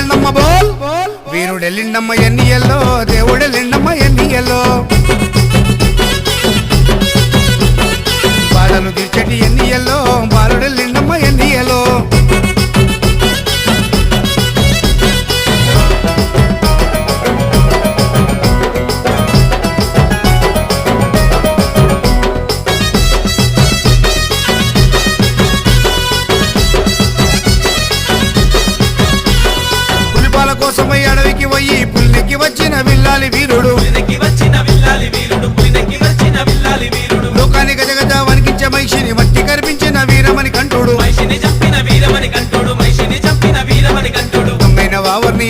వస్తుందమ్మ బోల్ వీరుడెళ్ళిండమ్మ ఎన్నియల్లో దేవుడెళ్ళిండమ్మ ఎన్నియల్లో బాధలు తీర్చటి ఎన్నియల్లో బాలుడెళ్ళిండమ్మ ఎన్నియలో కోసమై అడవికి పోయి పులినెక్కి వచ్చిన విల్లాలి వీరుడు లోకాన్ని గజగజ వణికించే మహిషిని మట్టి కనిపించిన వీరమణి కంఠుడు అమ్మైన వావర్ని